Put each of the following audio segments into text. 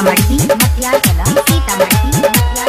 सीतामढ़ी मटियार कला सीतामढ़ी मटियार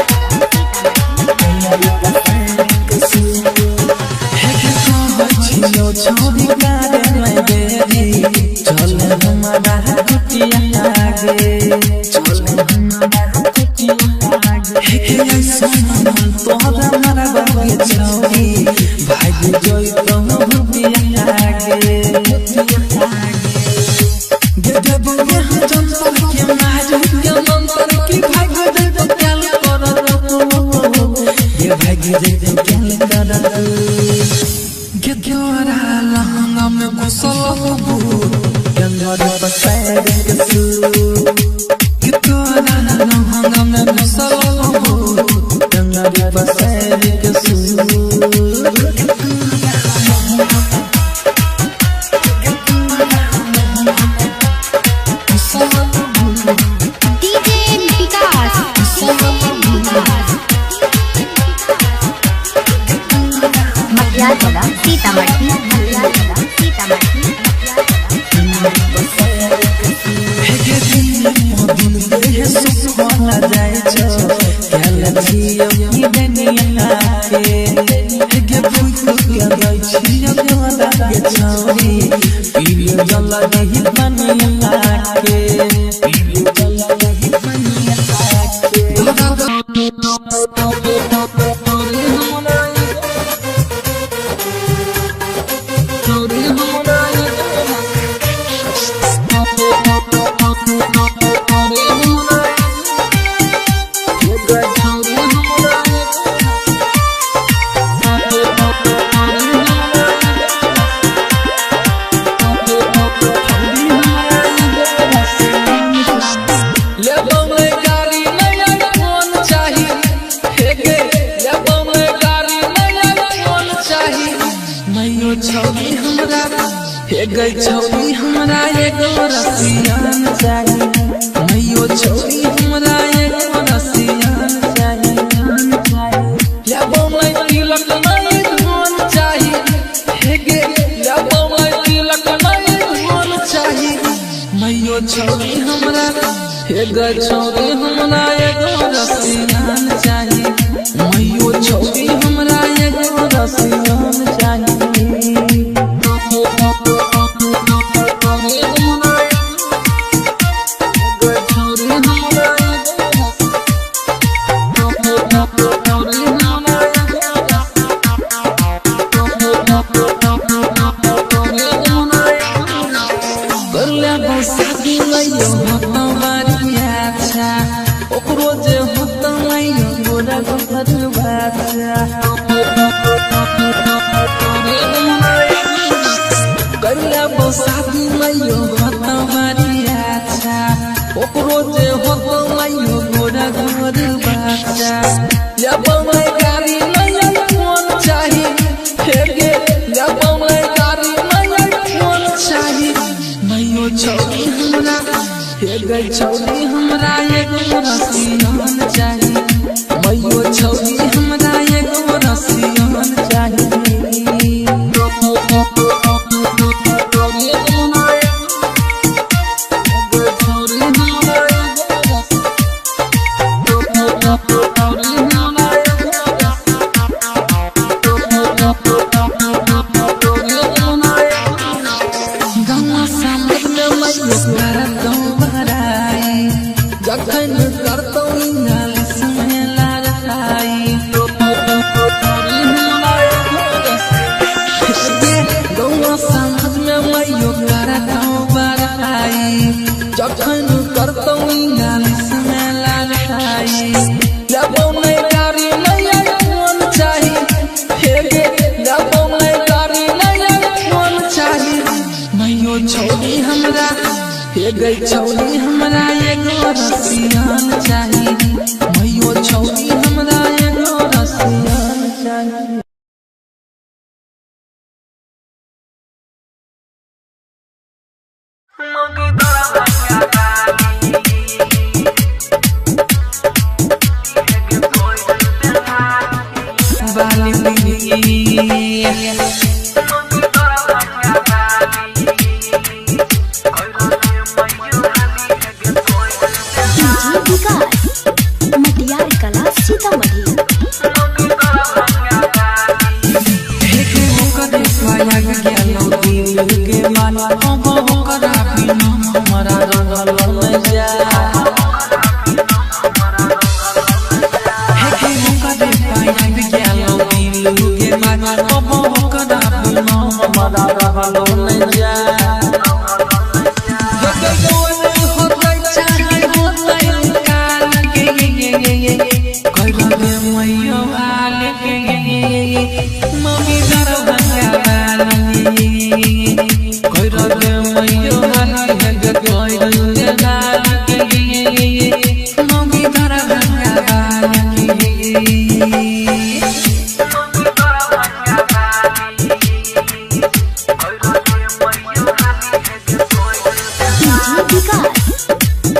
सीतामढ़ी।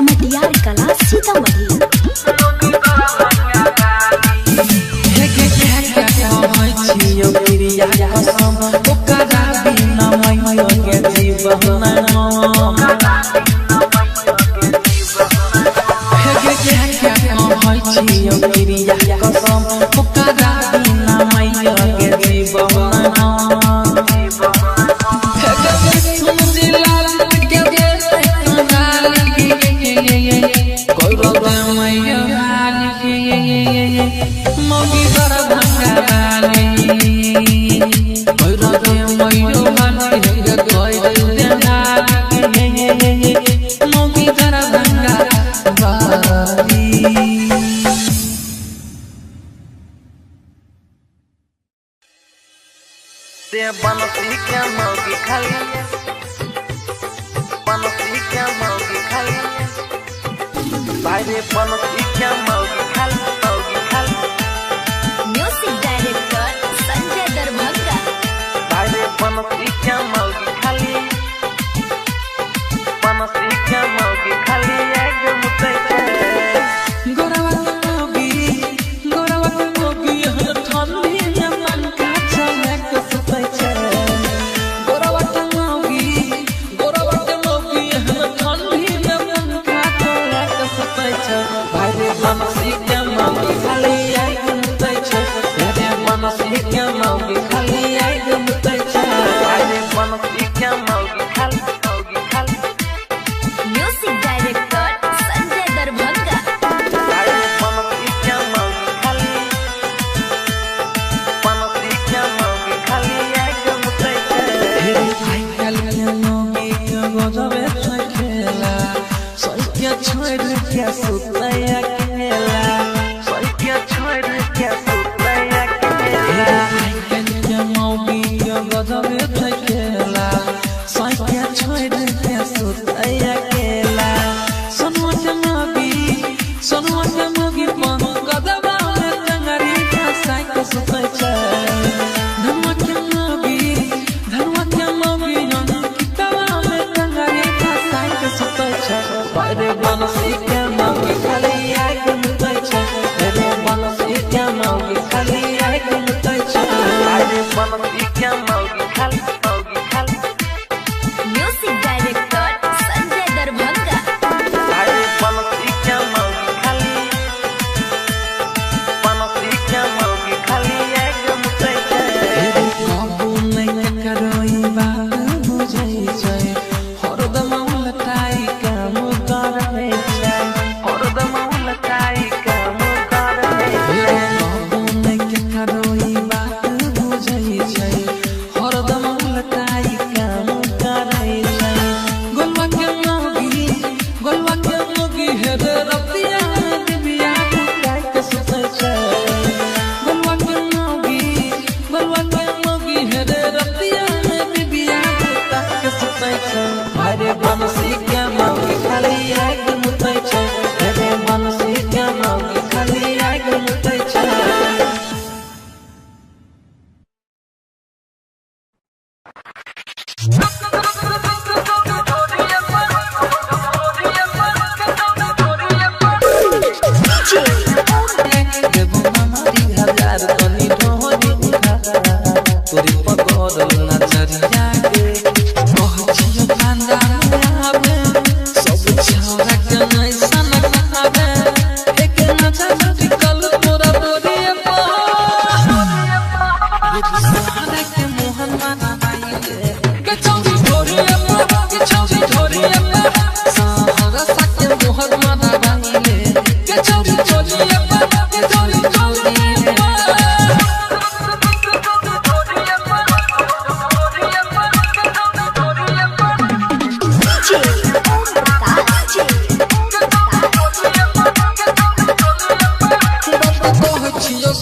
मटियार कला सीतामढ़ी। बनसी क्या मौगी खाली, बनसी क्या मौगी खाली, भाई रे बनसी क्या मौगी खाली, मौगी खाली। Music director Sanjay Darbhanga. भाई रे बनसी क्या मौगी खाली, बनसी क्या मौगी खाली, एकदम मुतई छे। गोरवा मौगी, गोरवा मौगी हम ठंडी में मन का चले के सुतई छे। गोरवा मौगी, गोरवा मौगी हम ठंडी में मन का चले के सुतई छे। भाई रे बनसी क्या मौगी खाली, एकदम मुतई छे। रे बनसी क्या मौगी खाली, एकदम मुतई छे। भाई रे बनसी क्या मौगी खाली, मौगी खाली। Music director Sanjay Darbhanga. भाई रे बनसी क्या मौगी खाली, बनसी क्या मौगी खाली, एकदम मुतई छे। भाई काल के मौगी के गजबे छै खेला, सैके छोड़ के सुतई अकेला, सैके छोड़ के सुतई अकेला। भाई काल के मौगी के गजबे छै खेला, सैके छोड़ के सुतई अकेला। सनुआ के मौगी, सनुआ के मौगी पन गदबा में टंगरी फंसाई के सुतई छे। धनुआ के मौगी, धनुआ के मौगी हम कितवा में टंगरी फंसाई के सुतई छे। भाई रे बनसी के मौगी खाली, एकदम मुतई छे। रे बनसी के मौगी खाली, एकदम मुतई छे। भाई रे बनसी के मौगी खाली, मौगी खाली। Music director Sanjay Darbhanga. भाई रे बनसी के मौगी खाली, बनसी के मौगी खाली, एकदम मुतई छे। काबू नहीं करई बात बुझै छै, हरदम उलटाई काम करै छै, हरदम उलटाई काम करै छै। काबू नहीं करई बात बुझै छै,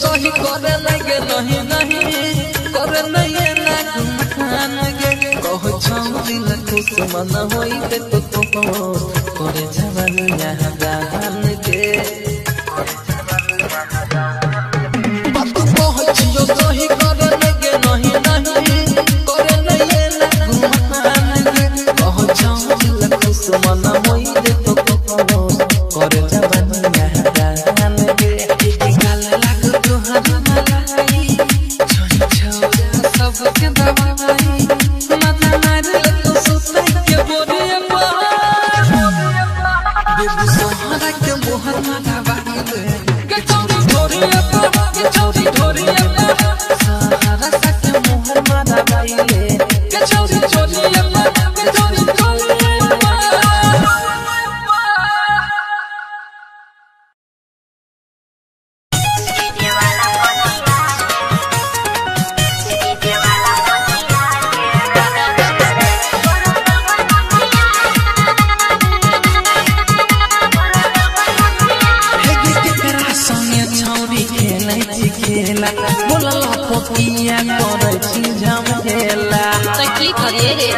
सही करे लगे नहीं नहीं करे नहीं ना मान गे कह छौरी न खुश मन होई ते तो करे जवानी यहाँ दान गे बात कह छियो सही करे लगे नहीं नहीं करे नहीं ना मान गे कह छौरी न खुश मन होई ते तो करे जवानी यहाँ दान गे गाल लाग तोहर मलाई छोरी छोरा सबके दवाई मत मार तो सुतै के बोरिया बेबी सोहरा के मोहर माथा बाहिले के चौरी ढोरिया के चौरी ढोरिया सहारा सके मोहर माथा बाहिले के चौरी ढोरिया के चौरी ढोरिया बोला पतिया करे छी झमेला तो की करिए रे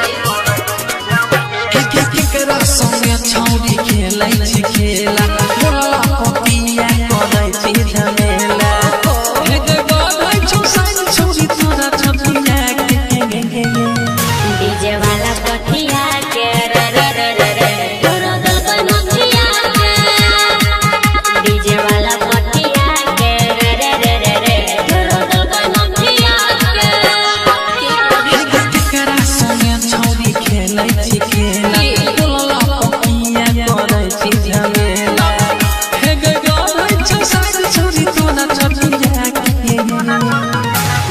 केकरा संगे छौरी खेलै छी खेला बोला पतिया करे छी झमेला हे गे गाय छौ साइन छौरी तोरा छतिया के डीजे वाला पटिया के रे रे रे रे रे तोरा दल का नथिया के डीजे वाला पटिया के रे रे रे रे रे तोरा दल का नथिया के केकरा संगे छौरी खेलै छी खेला बोला पतिया करे छी झमेला हे गे गाय छौ साइन छौरी तोरा छतिया के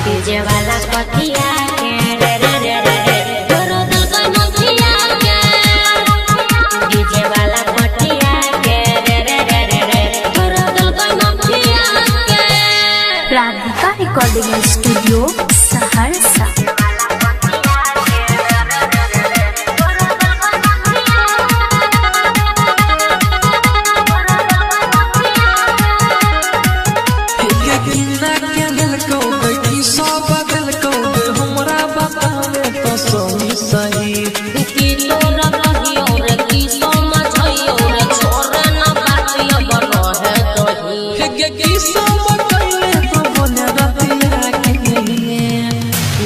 डीजे वाला पटिया के रे रे रे रे रे तोरा दल का नथिया के डीजे वाला पटिया के रे रे रे रे रे तोरा दल का नथिया के Radhika recording studio Saharsa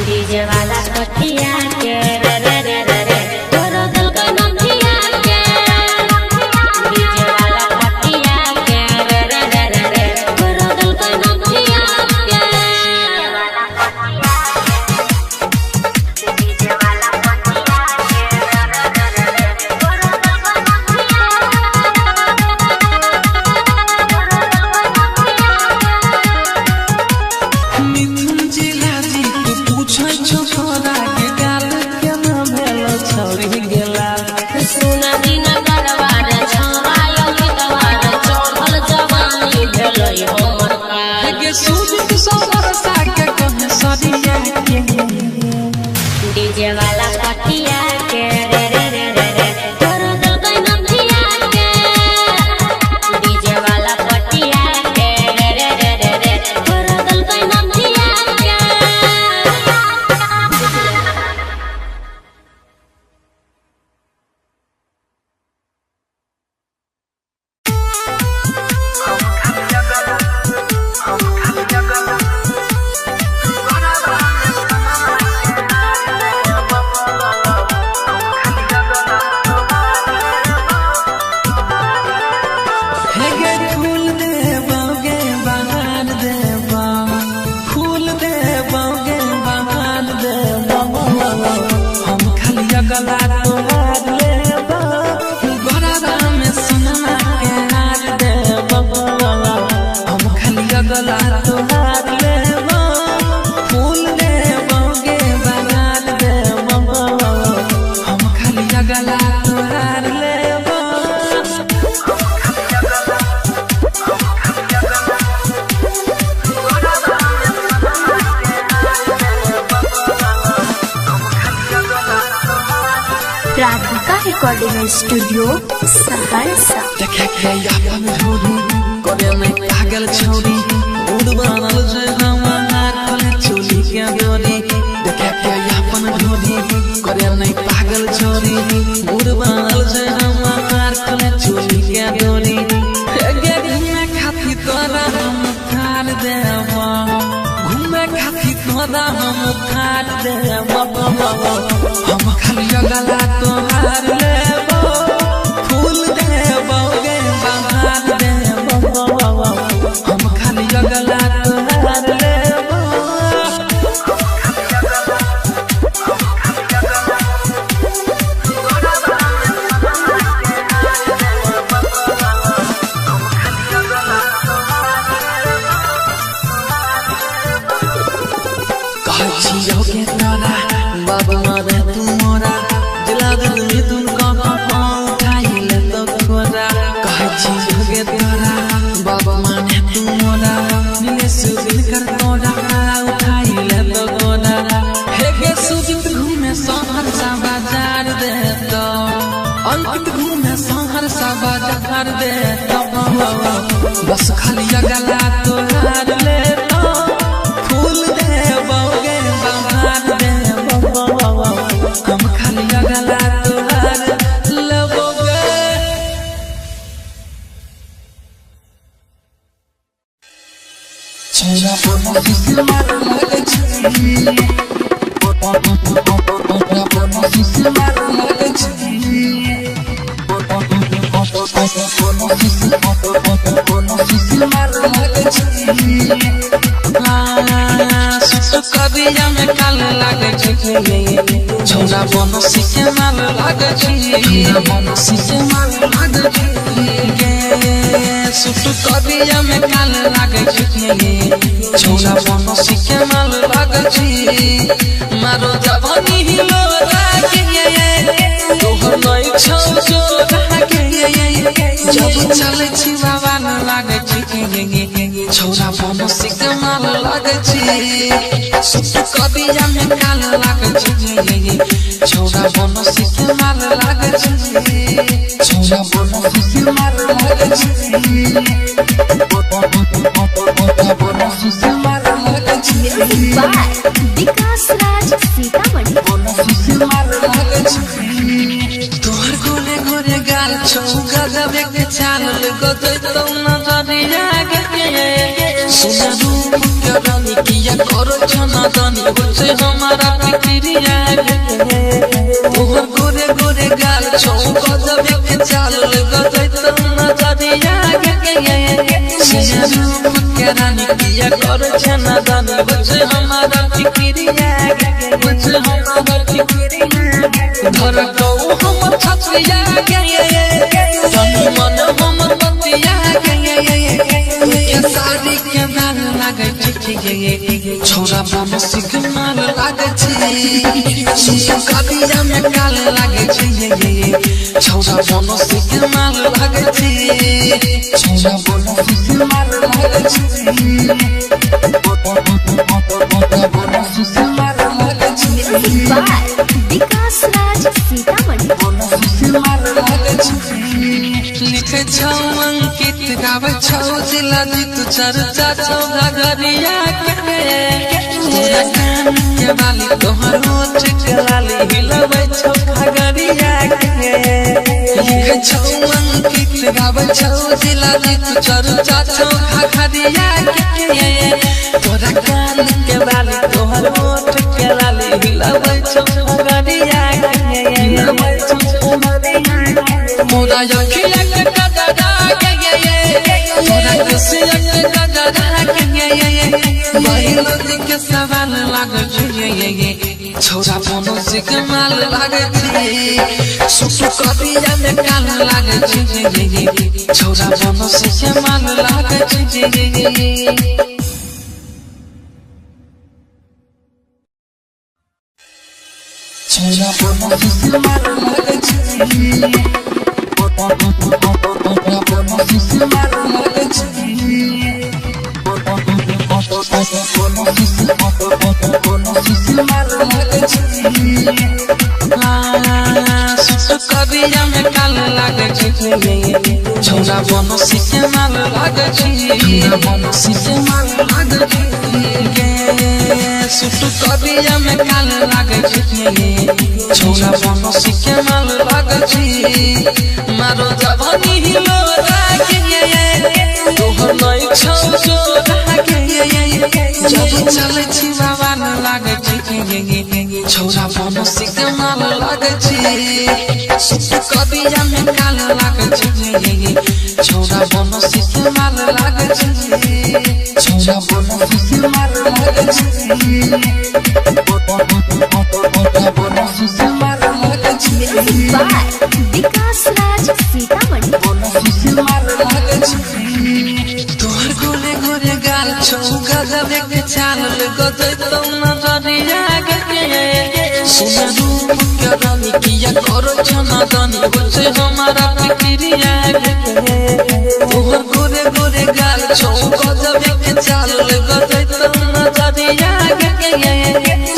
DJ वाला पटिया के रे रे रे रे रे तोरा दल का नथिया के डीजे वाला पटिया के रे रे रे रे रे तोरा दल का नथिया के डीजे वाला पटिया के रे रे रे रे रे तोरा दल का मिथुन जिला जी तू पूछै छौ तोरा के गाल के नाम भेलो छौरी गेला सुना दिन करवार छवायो गीतवार चढ़ल जवानी भेलै हमर का गे सूझ सोहर साके कहे सदिया के डीजे वाला पटिया के रे रे रे रे रे तोरा दल का नथिया के डीजे वाला पटिया के रे रे रे रे रे तोरा दल का नथिया के हे गे फूल देबोगे बहार देबो फूल देबोगे बहार देबो हम खाली गला तोहार लेबो गोरा में सोना के हार देबो हम खाली गला तोहार लेबो फूल देबोगे बहार देबो हम खाली गला तोहार लेबो राधिका रिकॉर्डिंग स्टूडियो सहरसा देखे के अपन होरी करे में पागल छौरी मूड बनल जे हमार खोले चोली के डोरी देखे के अपन ढोरी करे नहीं पागल छोरी मूड बनल जे हमार खोले चोली के डोरी गे घूमे खाती तोरा हम खार देवा घूमे खाती तोरा हम खार देवा हम खाली गला तोहार लेबो फूल देबो गे बहार देबो हम खाली गला तोहार लेबो कहछियो के तोरा बाबा मारे तू मोरा दिला दे तुमको उठाइले तो खोरा कहछियो के तोरा बाबा माने तू मोरा मिले सुदिन कर तोरा उठाइले तो खोरा हे गे सुदिन घूमे शहर सा बाजार दे तो अंकित घूमे शहर सा बाजार दे तो बस खाली गला तोहार ले तो फूल देबो गे बहार देबो हम खाली गला तोहार लेबो गे छोरा बोलो किसी मार लगे छी बोलो किसी मार लगे छी बोलो किसी मार लगे छी कबिया में काल लागे छी छोरा बोलो किसी मार लगे छी बोलो किसी मार लगे छी सुट कबिया में काल लागे छी छोरा बोलो किसी मार लगे छी मारो जवानी हिलो लागे तोहर नहीं छौ जो लागे जब चले छी बाबा न लागे छी छोरा बोलो किसी मार लागे छी सुट कबिया में काल लागे छी छोरा बोलो किसी मार लागे छी छोरा बोलो किसी मार लागे छी बोलो किसी मार लागे छी विकास राज सीतामढ़ी बोलो किसी मार लागे छी तोहर गोरे गोरे गाल छौ गजबे के चाल गजै तो नजरिया गे सुना रूप के रानी किया करो छना दानी बचे हमारा फिक्रिया तोहर गोरे गोरे गाल छौ गजबे के चाल गजै तो नजरिया गे सुना रूप के रानी किया करो छना दानी बचे हमारा फिक्रिया बचे हमारा फिक्रिया धर को हम छतिया गे तन मन हम बतिया गे के साड़ी के माल लागे छी छोरा बोलो किसी माल लागे छी सुन कबिया में काल लागे छी छोरा बोलो किसी माल लागे छी छोरा बोलो किसी माल लागे छी बोलो किसी माल लागे छी विकास राज सीतामढ़ी बोलो किसी माल लागे छी लिखे छौ अंकित गावे छौ जिला जीत चर्चा छौ घरिया के तोरा कान के बाली तोहर होठ के लाली हिलबै छौ घरिया के लिखे छौ अंकित गावे छौ जिला जीत चर्चा छौ घरिया के तोरा कान के बाली तोहर होठ के लाली हिलबै छौ घरिया के हिलबै छौ घरिया मोरा अखिया के कजरा के तोरा खुशिया के कजरा के महिला के सवाल लागे छी छोरा बोलो किसी माल लागे छी सुट कबिया में काल लागे छी छोरा बोलो किसी माल लागे छी छोरा बोलो किसी माल लागे छी बोलो किसी माल लागे छी बोलो किसी माल लागे छी सुट कबिया कबिया में काल लागे छी छौरा बनसी के माल लागे छी छौरा बनसी के माल लागे छी सुट कबिया में काल लागे छी छौरा बनसी के माल लागे छी मारो जवानी हिलो रागे तोहर नई छौ जो रागे जब चले छी बाबा न लागे छी छौरा बनसी के माल लागे छी सुट कबिया में काल लागे छी छौरा बनसी के माल लागे छी छौरा बनसी के माल लागे छी बनसी के माल लागे छी विकास राज सीतामढ़ी बनसी के माल लागे छी तोहर गोरे गोरे गाल छौ गजब के चाल गजै तो नजरिया गे सुन रूप के रानी किया करो छना दानी होछे हमारा फिक्रिया तोहर गोरे गोरे गाल छौ गजब के चाल गजै तो नजरिया गे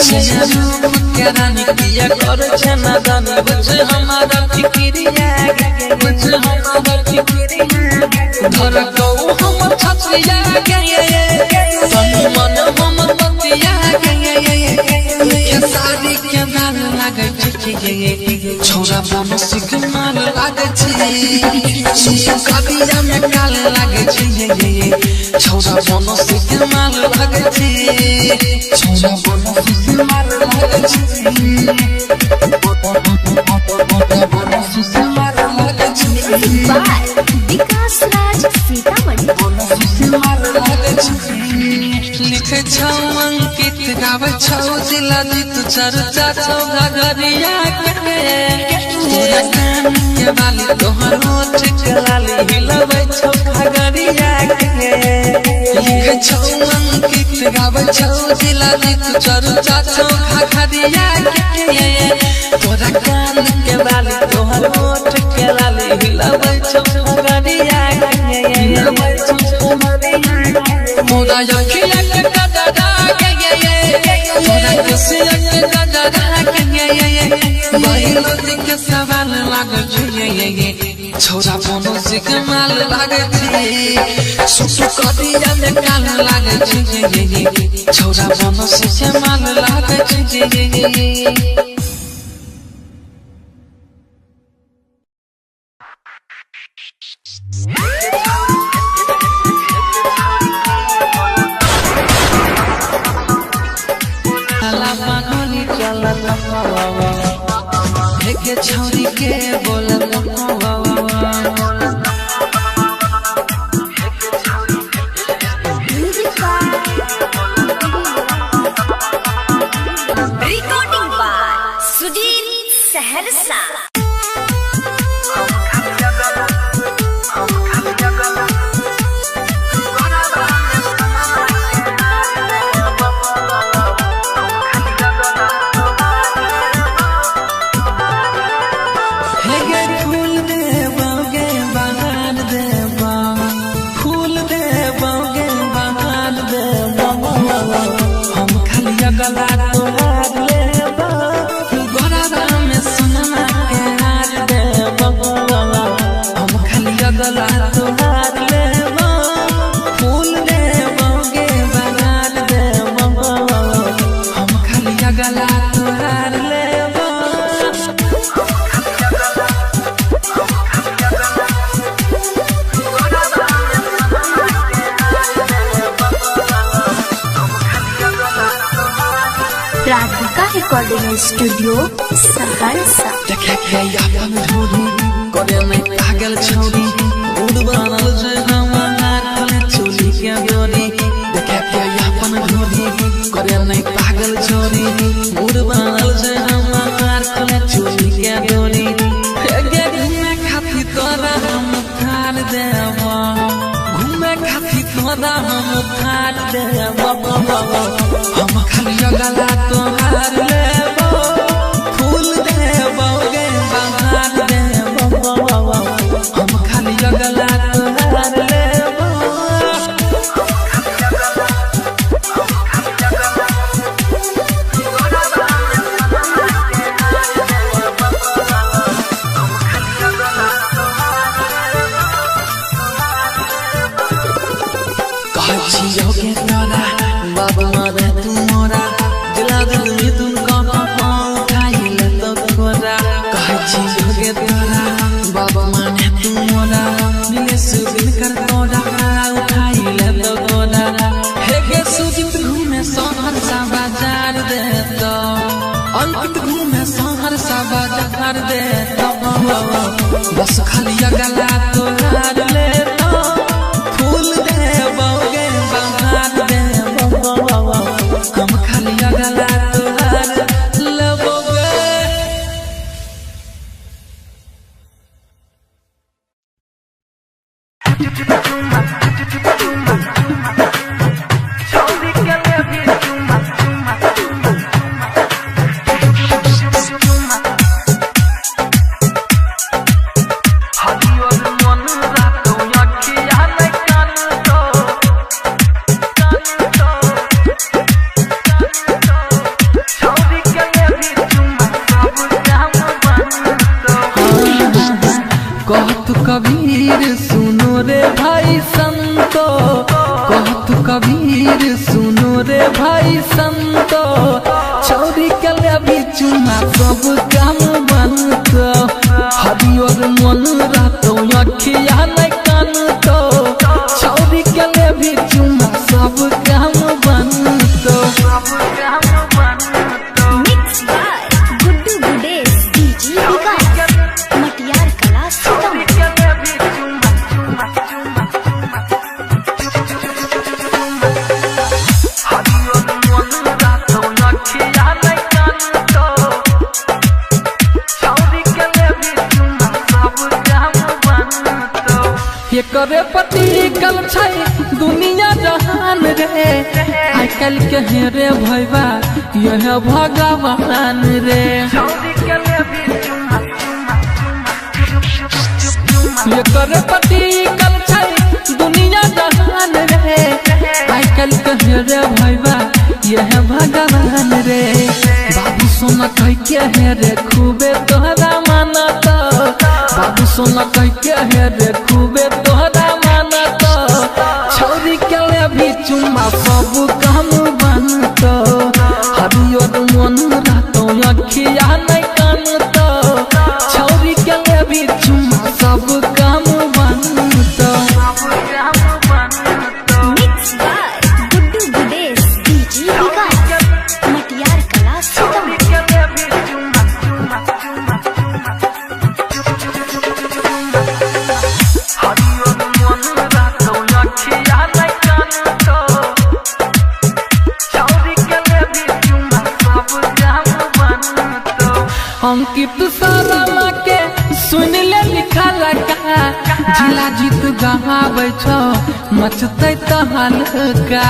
सुन रूप के रानी किया करो छना दानी होछे हमारा फिक्रिया होछे हमारा फिक्रिया धर को हम छछिया गे तन मन हम बतिया गे सारी के माल लागे छी छौरा बनसी के माल लागे छी कबिया में काल लागे छी छौरा बनसी के माल लागे छी छौरा बनसी के माल लागे छी बनसी के माल लागे छी विकास राज सीतामढ़ी बनसी के माल लागे छी लिखे छौ अंकित गावे छौ जिला जीत चर्चा छौ घगरिया के तोरा कान के बाली तोहर होठ के लाली हिलबै छौ घगरिया के लिखे छौ अंकित गावे छौ जिला जीत चर्चा छौ घगरिया के तोरा कान के बाली तोहर होठ के लाली हिलबै छौ घगरिया के हिलबै छौ घगरिया मोरा अखिया के गदरा के तोरा कसिया के गदरा के बाहिलो के सवाल लागे छी छौरा बनसी के माल लागे छी सुसु कबिया में काल लागे छी छौरा बनसी के माल लागे छी के छौरी के बोलत रिकॉर्डिंग बाय सुधीर सहरसा गला तोहार लेबा गोरा में सोना के हार देबा हम खाली गला तोहार लेबा फूल देबा गे बगान देबा हम खाली गला तोहार लेबा राधिका रिकॉर्डिंग स्टूडियो सहरसा देखे के अपन धोरी करे में पागल छौरी उड़ बनल छै हमार खोले चोली के डोरी देखे के अपन धोरी करे में पागल छौरी उड़ बनल छै हमार खोले चोली के डोरी गे घूमे खातिर तोरा हम ठार देबा घूमे खातिर तोरा हम ठार देबा हम खाली गला तोहार लेबा फूल देबा गे बहार देबा हम खाली गला तोहार लेबा मत घूमे शहर सब बाजार दे बस खाली गला तोहार ले तो फूल दे बोगे बहार दे हम खाली गला तोहार ले बोगे कहतु कबीर सुनो रे भाई संतो कहतु कबीर सुनो रे भाई संतो छौरी के ले भी चुमा सब काम बनतो हरियर मन रहतो अखिया नहीं कानतो छौरी के ले भी चुमा सब काम बनतो Mix by Guddu Gudes DJ Vikas Matiyar Kala Sitamarhi ये करे पति कल छै दुनिया जहान रे आई कल के रे भैया यह भगवान रे ये करे पति कल छै दुनिया जहान रे आई कल के रे भैया यह भगवान रे बाबू सोना कह के रे खूबे तोहरा मानता बाबू सोना कह के रे खूबे तोहरा मानता छौरी के ले भी चुमा सब काम बनतो हरियर मन रहतो अखिया नहीं कानतो छौरी के ले भी चुमा सब काम बनतो Mix by Guddu Gudes DJ Vikas Matiyar Kala Sitamarhi Ankit सारा के सुन ले लिखा लगा जिला जीत गहावे छो मचते तहल का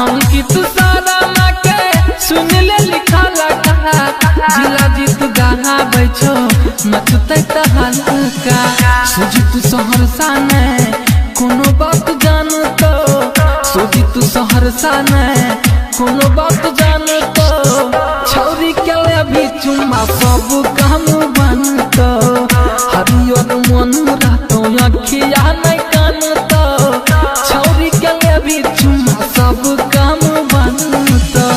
अंकित सारा के सुन ले लिखा लगा जिला जीत गहावे छो मचते तहल का सुजित सहरसा ने कोनो बात जानतो सुजित सहरसा ने कोनो बात जानतो छौरी के ले भी चुमा सब काम बनतो हरियर मन रहतो अखिया नहीं कानतो छौरी के ले भी चुमा सब काम बनतो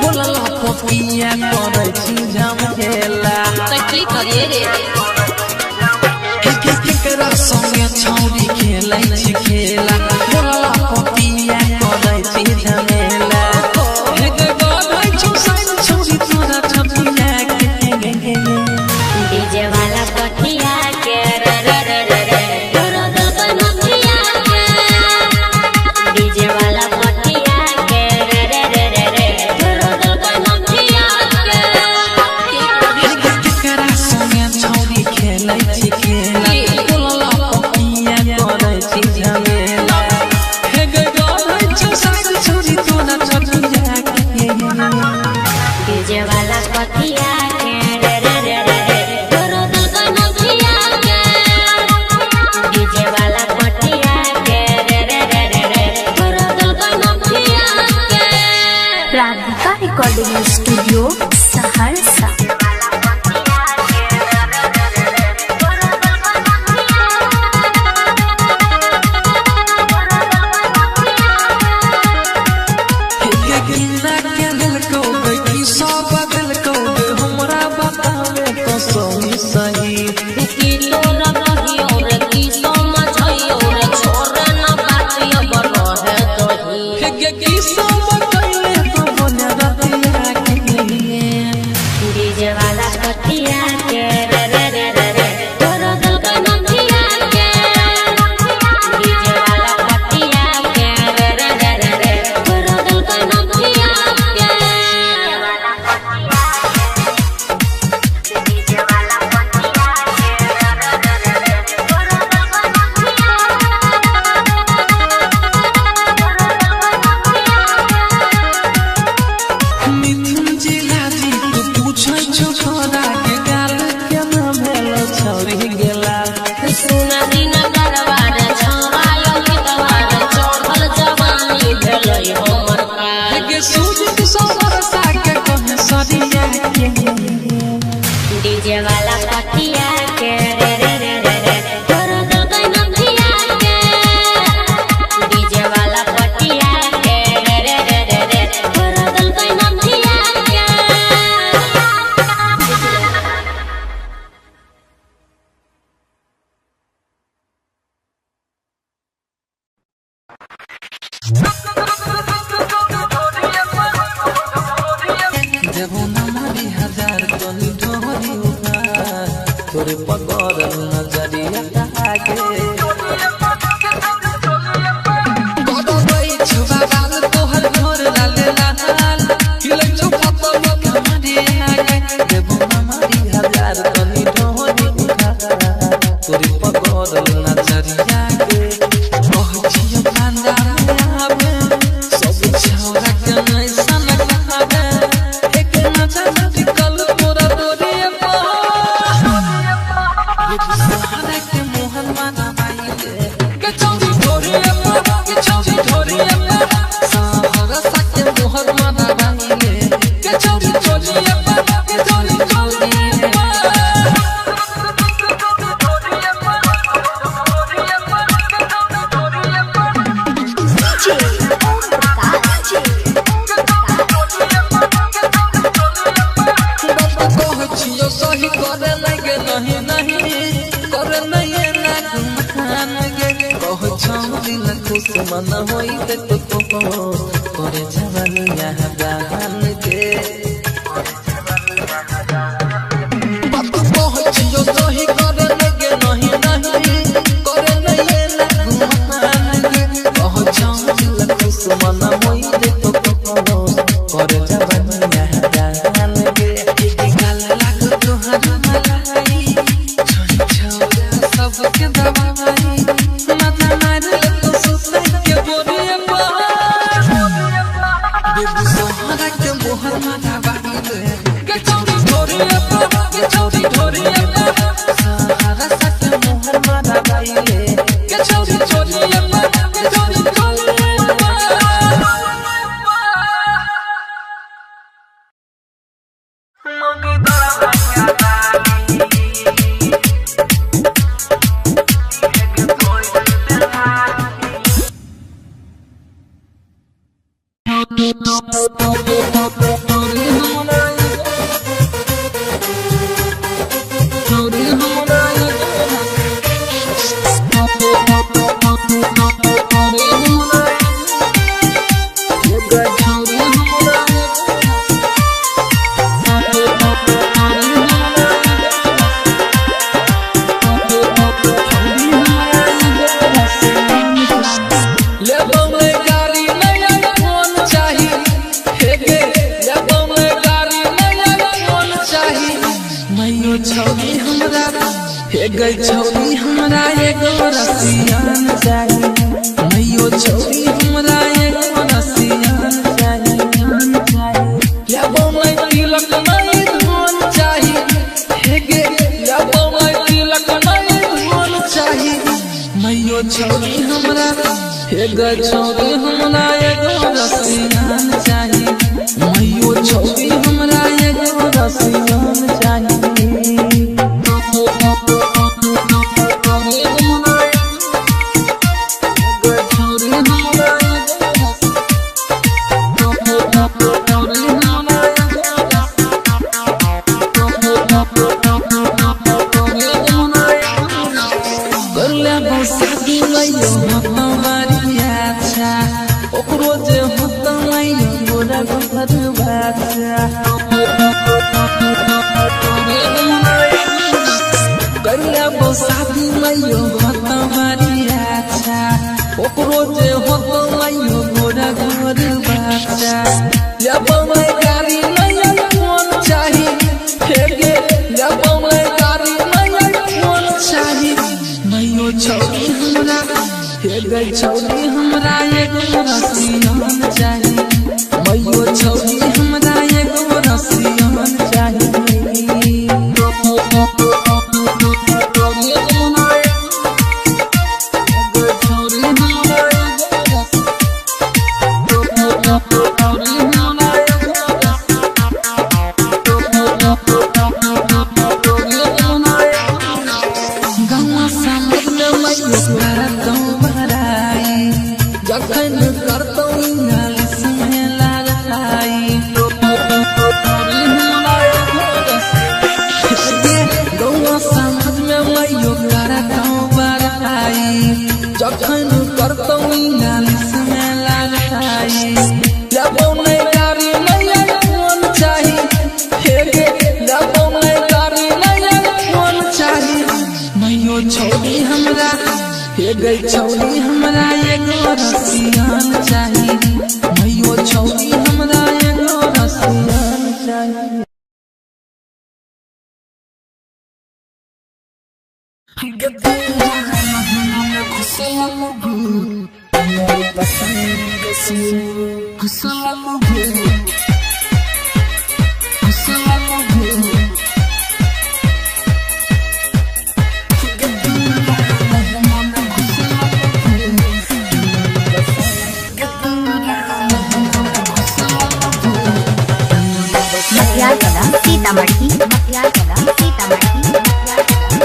बोला पपिया करे छी झमेला तकली करिए रे केकरा संगे छौरी खेलै छी खेला बोला पपिया करे छी झमेला हे गगन छै साइन छौरी तोरा छपिया के डीजे वाला पटिया के रे रे रे रे रे तोरा दिल का नथिया के डीजे वाला पटिया के रे रे रे रे रे तोरा दिल का नथिया के केकरा संगे छौरी खेलै छी खेला बोला पपिया करे छी झमेला हे गगन छै साइन छौरी तोरा छपिया के डीजे वाला पटिया के रे रे रे रे रे तोरा दिल का नथिया के डीजे वाला पटिया के रे रे रे रे रे तोरा दिल का नथिया के Radhika Recording Studio Saharsa DJ वाला पतिया के रे रे रे रे रे तोरो दिल का नथिया के डीजे वाला पतिया के रे रे रे रे रे तोरो दिल का नथिया के डीजे वाला पतिया के रे रे रे रे रे तोरो दिल का मिथुन जिला जी तू पूछै छौ छोरा के गाल के ना भेलो छौरी गेला सुना दिन दरबार छवायो गीतवार चढ़ल जवानी भेलै हमर का के सूझत सोबर सा के कहे सरिया के डीजे वाला पतिया के रे रे रे रे रे तोरो दिल का नथिया के डीजे वाला पतिया के रे रे रे रे रे तोरो दिल का नथिया के देबो ना मारी हजार तनी ढोरी उठा तोरे पकड़ नजरिया आगे कदो गई छुबा गाल तोहर घर लाले लाल हिलै छौ पतल कमरे आगे देबो ना मारी हजार तनी ढोरी उठा तोरे पकड़ नजरिया आगे ओह जिया पांडा आवे सब छौरा के नै सन कहावे एक नजर टिकल तोरा तोरे सहारा के मोहन माना बाईले के चौरी ढोरी के चौरी ढोरी सहारा सा के मोहन माना बाईले के चौरी ढोरी के चौरी ढोरी कहछियो सही करे लगे नहीं नहीं करे नहीं ना खान गे कहछौ दिल खुश मन होई ते तो करे जवानी यहाँ दान गे कहछियो सही करे लगे नहीं नहीं करे नहीं ना खान गे कहछौ दिल खुश मन होई ते तो करे जवानी यहाँ दान गे सबके दवाई माथा मार तो सुसै के बोरिया बेबी सोहरा के मोहर माथा बाईले के चौरी ढोरिया के चौरी ढोरिया सहारा सा के मोहर माथा बाईले के चौरी ढोरिया के चौरी ढोरिया मंगी दरा गई छौरी हमरा एगो रसियान चाहिए मैयो छौरी हमरा एगो रसियान चाहिए लेबो मैं तिलक नहीं धन चाहिए हे गे लेबो मैं तिलक नहीं धन चाहिए मैयो छौरी हमरा हे गई छौरी हमरा एगो रसियान चाहिए मैयो छौरी हमरा एगो रसियान चाहिए Sabi ngayon ako mariacha गई छौरी हमरा एगो रसियन चाही मैयो छौरी हमरा एगो रसियन चाही जखन करतौ इंग्लिश में लड़ाई गौआ समाज में मैयो करतौ बड़ाई जखन करतौ इंग्लिश में लड़ाई लेबौ नहीं गाड़ी नहीं फोन चाही हेगे लेबौ नहीं गाड़ी नहीं फोन चाही मैयो छौरी हमरा हे गई छौरी हमरा एगो रसियन चाही मैयो छौरी हमरा एगो रसियन चाही मटियार कला सीतामढ़ी मटियार कला सीतामढ़ी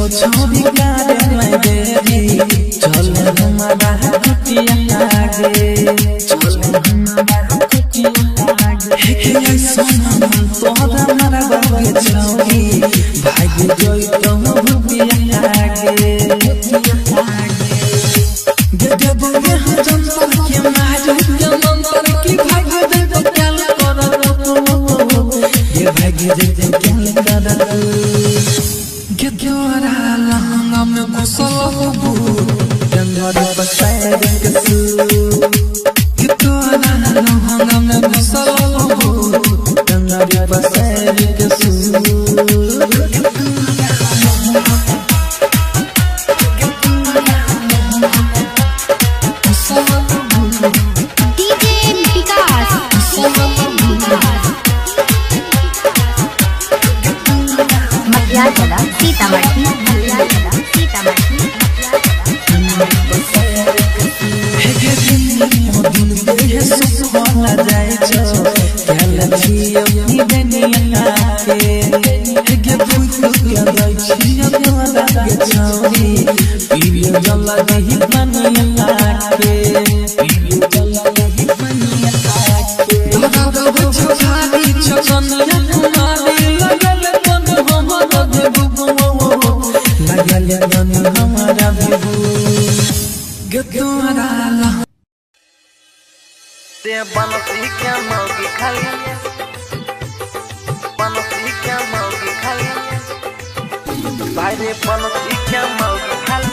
छौरी गारे मैं देरी चल हमारा कुटिया आगे चल हमारा कुटिया आगे हे सोना मन तोहरा हमारा बागे छौरी भाग जोई तो भुटिया आगे गे बोले हम जनता के मारू के मंतर की भाग दे तो क्या करो ये भाग दे तो क्या करो Gedora langa me gusalabu Dangari pasai dengkesu Gedora langa me gusalabu Dangari pasai dengkesu DJ विकास मटियार कला सीतामढ़ी मटियार कला सीतामढ़ी हेगे दिन देह सुखला जाय छो केला छियो नी दुनिया के हेगे भूख के जाय छियो तोरा के छौरी पीलियो जला नहीं बनिया के पीलियो जला नहीं बनिया के दादा बच्चो खाली छकनिया कुमारी लगल मन हमरा देबू लगल मन हमरा देबू gedora la ते बनसी क्या मौगी खाली बनसी क्या मौगी खाली भाई रे बनसी क्या मौगी खाली